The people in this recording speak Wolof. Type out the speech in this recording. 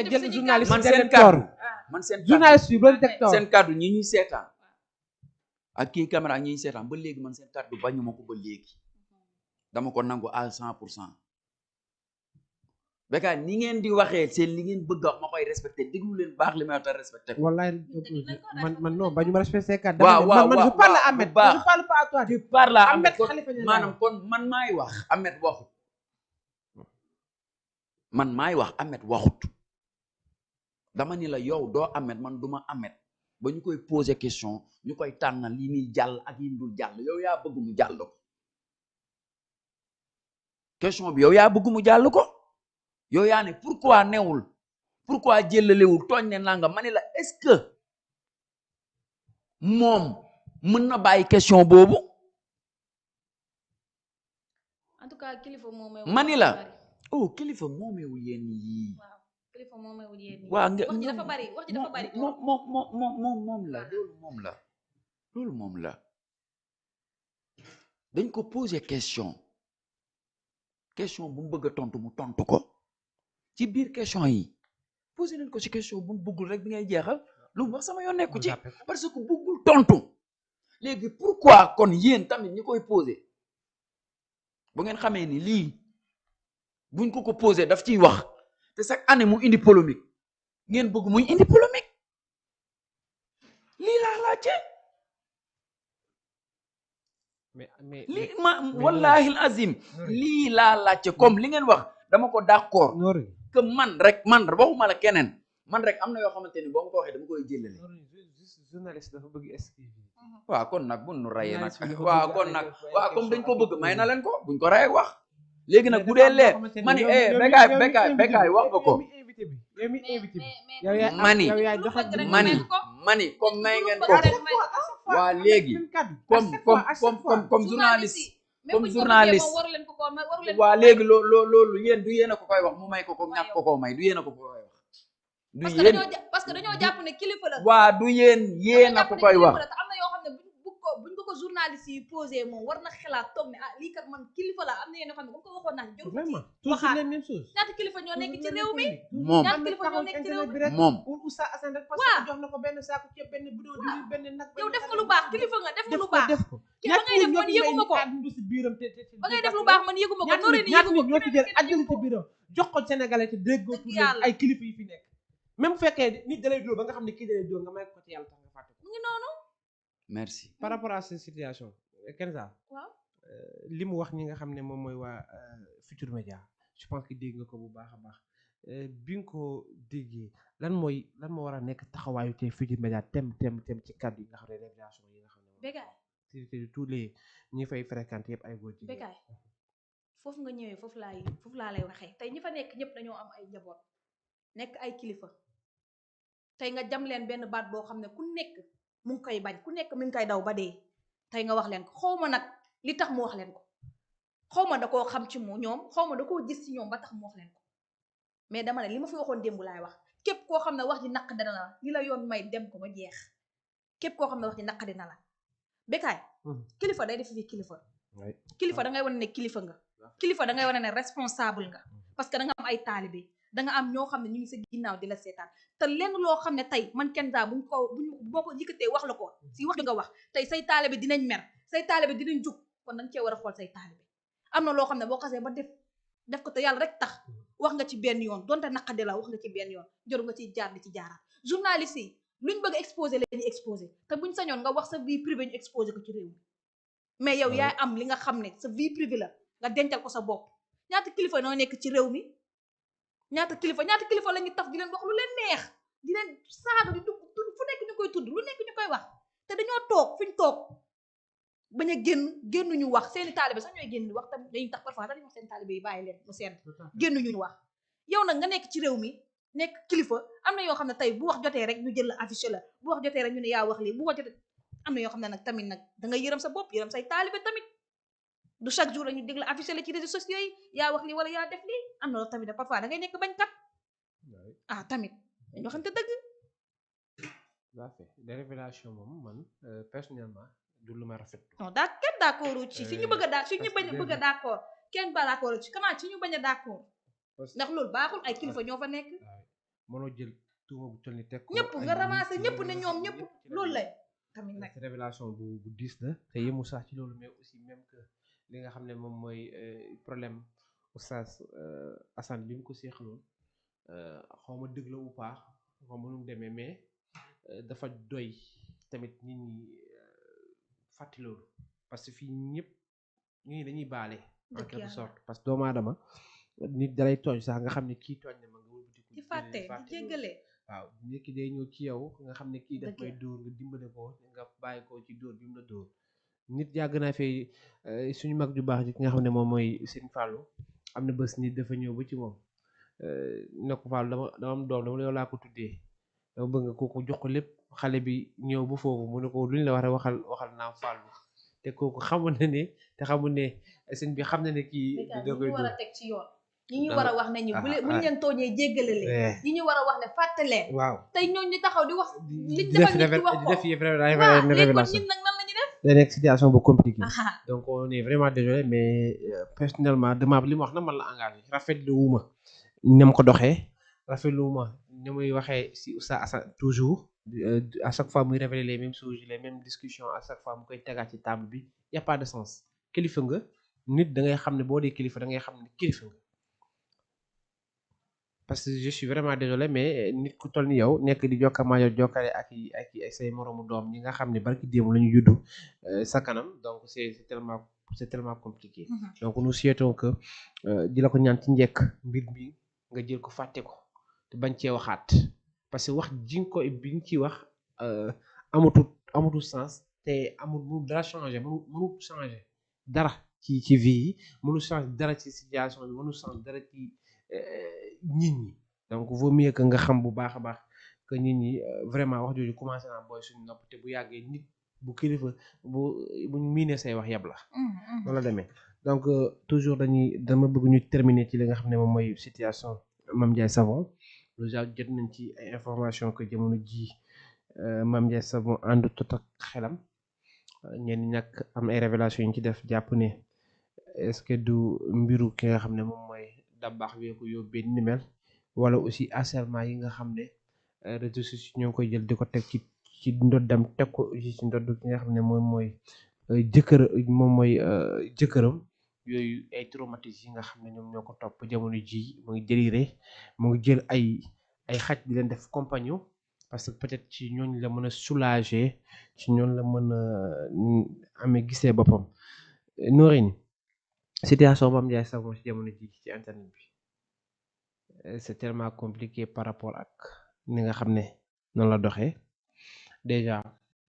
nga jël journaliste man seen kàddu man seen journaliste yi loolu teg toor seen kàddu ñi ñuy seetaan ak kii caméra ñi ñuy seetaan ba léegi man seen kàddu bañu ma ko ba léegi dama ko nangu à 100%. Bécaye ni ngeen di waxee seen li ngeen bëgg a ma koy respecté déglu leen baax li may wax te respecté ko. wallaay man non ba ñu ma respecté kat. waaw man je parle à Ahmed, je parle pas à toi. tu parles à Ahmed Khalifa Niass maanaam kon man maay wax Ahmed waxut man maay wax Ahmed waxut dama ni la yow doo Ahmed man duma Ahmed ba ñu koy poser question ñu koy tànnal li muy jàll ak yi dul jàll yow yaa bëgg mu jàll ko question bi yow yaa bëgg mu jàll ko yow yaa ne pourquoi newul pourquoi jëlalewul tooñ ne nanga ma ne la est-ce que moom mën na bàyyi question boobu en tout cas kilifa moomee ma ni la oh kilifa moomeewul yéen yii kilifa moomeewul yéen yii waa nga wax ji dafa bari moom la loolu moom la dañ ko poser question bu mu bëgg a tontu mu tontu ko ci biir question yi posé nañ ko ci question bu mu bëggul rek bi ngay jeexal lu mu wax sama yoon nekku ci parce que bëggul tontu léegi pourquoi kon yéen tamit ñi koy posé bu ngeen xamee ni lii buñ ko posé daf ciy wax te chaque année mu indi polémique ngeen bëgg muy indi polémique lii laa laajte lii ma wallahi azim lii laa laajte comme li ngeen wax dama ko d'accord que man rek waxuma la keneen man rek am na yoo xamante ni boo ma ko waxee dama koy jëlale journaliste dafa bëgg esquive waaw kon nag buñ nu rayee nag waaw kon nag waaw comme dañ ko bëgg may na leen ko buñ ko rayee wax léegi nag bu dee leer ma ni Bécaye wax nga ko mani comme may ngeen ko waa léegi comme journaliste waa léegi loolu yéen du yéen a ko koy wax mu may ko ñàkk ko koo may du yéen a ko koy wax du yéen parce que dañoo jàpp ne kilifa la waa du yéen a ko koy wax am na yoo xam ne buñ ko journaliste yi posé moom war na xalaat toog ne lii kat man kilifa la am na yenn yoo xam ne bu ko waxoon naa jëru vraiment toujours la même chose ñaata kilifa ñoo nekk ci réew mi moom ñaata kilifa ñoo nekk ci réew mi moom Oustaz Assane rek parce que jox na ko benn saako ceeb benn bidon diwlin benn nag yow def nga lu baax kilifa nga def nga lu baax def ko ba ngay def man yëguma ko ba ngay def lu baax man yëguma ko nooree ni yëguma ko ñoo fi jël àjjana ci biiram jox ko sénégalais ci déggoo ay kilifa yi fi nekk même bu fekkee nit dalay dóor ba nga xam ne kii dalay dóor nga may ko ci yàlla tax nga fàtte ko mu ngi noonu merci par rapport à cette situation Kenza waaw li mu wax ñi nga xam ne moom mooy waa Futurs Médias je pense que dégg nga ko bu baax a baax bi nga ko déggee lan moo war a nekk taxawaayu tey Futurs Médias tem ci kàddu yi nga xam ne révélation yi nga xam ne Bécaye c'est tous les ñi fay fréquenté yëpp ay góor jigéen Bécaye foofu nga ñëwee foofu laa lay waxee tey ñi fa nekk ñëpp dañoo am ay njaboot nekk ay kilifa tey nga jam leen benn baat boo xam ne ku nekk mu ngi koy bañ ku nekk mi ngi koy daw ba dee tey nga wax leen ko xaw ma nag li tax mu wax leen ko xaw ma da koo xam ci ñoom xaw ma da koo gis ci ñoom ba tax mu wax leen ko mais dama ne li ma fi waxoon démb laay wax képp koo xam ne wax ji naq dina la li la yoon may dem ko ba jeex képp koo xam ne wax ji naq dina la Bécaye kilifa day def fi kilifa da ngay wane ne kilifa nga kilifa da ngay wane ne responsable nga parce que da nga am ay taalibe da nga am ñoo xam ne ñu ngi sa ginnaaw di la seetaan te lenn loo xam ne tey man Kenza boo ko yëkkatee wax la ko si wax nga wax tey say taalibe dinañ mer say taalibe dinañ jug kon da nga cee war a xool say taalibe am na loo xam ne boo xasee ba def ko te yàlla rek tax wax nga ci benn yoon donte naqade la wax nga ci benn yoon joru nga ciy jaar di ci jaaraat journaliste yi luñ bëgg a exposé la ñu exposé te buñ sañoon nga wax sa vie privée ñu exposé ko ci réew mi mais yow yaay am li nga xam ne sa vie privée la nga dencal ko sa bopp ñaata kilifa noo nekk ci réew mi ñaata kilifa la ñuy taf di leen wax lu leen neex di leen saaga di dugg fu nekk ñu koy tudd lu nekk ñu koy wax te dañoo toog fi ñu toog bañ a génnuñu wax seeni taalibe sax ñooy génn wax tam dañuy tax parfois dañuy wax seen taalibe yi bàyyi leen mu seen génnuñu wax yow nag nga nekk ci réew mi nekk kilifa am na yoo xam ne tey bu wax jotee rek ñu jël la affiché la bu wax jotee rek ñu ne yaa wax lii bu wax jotee am na yoo xam ne nag tamit nag da nga yërëm sa bopp yërëm say taalibe tamit du chaque jour ñu dégg la affiché la ci réseaux sociaux yi yaa wax lii wala yaa def lii am na loolu tamit parfois da ngay nekk bañkat tamit dañu waxante dëgg des révélations moom man personnellement du lu ma rafet non kenn d'accord ci fi ñu bëgg a fi ñu bëgg a d'accord kenn ba d'accord ci comment ci ñu bañ a d'accord ndax loolu baaxul ay kilifa ñoo fa nekk mënoo jël tuuma bu toll ni teg ko ñëpp ay nga nit ramassé yi ñëpp nga ne xam ñoom ne ñëpp ñëpp ci loolu lañu la tamit nag. c'est révélation bu diis la te yëmu sax ci loolu mais aussi même que li nga xam ne moom mooy problème oustaz Assane bi mu ko seexaloon xaw ma dëgg la ou pas xaw ma nu mu demee mais dafa doy tamit nit ñi fàtti loolu parce que fii ñëpp ñii dañuy baale en dëgg quelque yàlla sorte parce que doomu aadama nit dalay tooñ sax nga xam ne kii tooñ na ma nga wëlbatiku di fàtte di jéggale. waaw nit ki day ñëw ci yow nga xam ne kii daf Dëgg may la. dóor nga dimbale ko nga bàyyi ko ci dóor bi mu la dóor nit yàgg naa fee suñu mag ju baax ji ki nga xam ne moom mooy sëñ Fallou am na bés nit dafa ñëw ba ci moom ne ko Fallou dama am doom dama la yow laa ko tuddee dama bëgg nga kooku jox ko lépp xale bi ñëw ba foofu mu ne ko luñ la war a waxal naam Fallou te kooku xamul na ne te xamul ne sëñ bi xam na ne kii da ñi koy ñu war a dóor teg ci yoon. ñi ñu war a wax ne ñu bu ah, buñ leen tooñee jéggale leen. ñi ñu war a wax ne fàtte leen. waaw tey ñooñu taxaw di wax. liñ di defal nit ki wax di ko. def yëf waaw léegi kon révélation ñun nag nan la ñu def. day nekk situation bu compliquée Aha. donc on est vraiment désolé mais personnellement dama li mu wax na man la engagé rafetlu wu ma ñam ko doxee rafetlu wu ma ni muy waxee si Oustaz Assane toujours à chaque fois muy révéler les mêmes choses les mêmes discussions à chaque fois mu koy tegaat ci table bi y a pas de sens kilifa nga nit da ngay xam ne boo dee kilifa da ngay xam ne kilifa nga parce que je suis vraiment désolé mais nit ku toll ni yow nekk di jokkamaajo jokkale ak ay say moromu doom ñi nga xam ne barki démb la ñu juddu sa kanam donc c'est tellement compliqué donc nous souhaitons que di la ko ñaan ci njëkk mbir bi nga jël ko fàtte ko te bañ cee waxaat parce que wax ji nga ko bi nga ciy wax amatul sens te mënu dara changer mënu changer dara ci vie yi mënu changer dara ci situation bi mënu changer dara ci nit ñi donc vaut mieux que nga xam bu baax a baax que nit ñi vraiment wax jooju commencé naa booy suñu nopp te bu yàggee nit bu kilifa buñ miinee say wax yab la noonu la demee donc toujours dama bëgg ñu terminer ci li nga xam ne moom mooy situation Mame Ndiaye Savon déjà jot nañ ci ay information que jamono ji Mame Ndiaye Savon ànd tot ak xelam ñenn ñi nag am ay révélation yi ñu ci def jàpp ne est-ce que du mbiru ki nga xam ne moom mooy dabbaax bi ko yóbbee ni mel wala aussi harcèlement yi nga xam ne réseaux sociaux ñoo ngi koy jël di ko teg ci ndoddam teg ko aussi ci ndodd ki nga xam ne moom mooy jëkkëram yooyu ay traumatismes yi nga xam ne ñoom ñoo ko topp jamono ji mu ngi déliré mu ngi jël ay xaj di leen def compagnon parce que peut-être ci ñooñu la mën a soulager ci ñooñu la mën a amee gisee boppam Noreyni situation Mame Ndiaye Savon ci jamono ji ci internet bi c'est tellement compliqué par rapport ak ni nga xam ne noonu la doxee déjà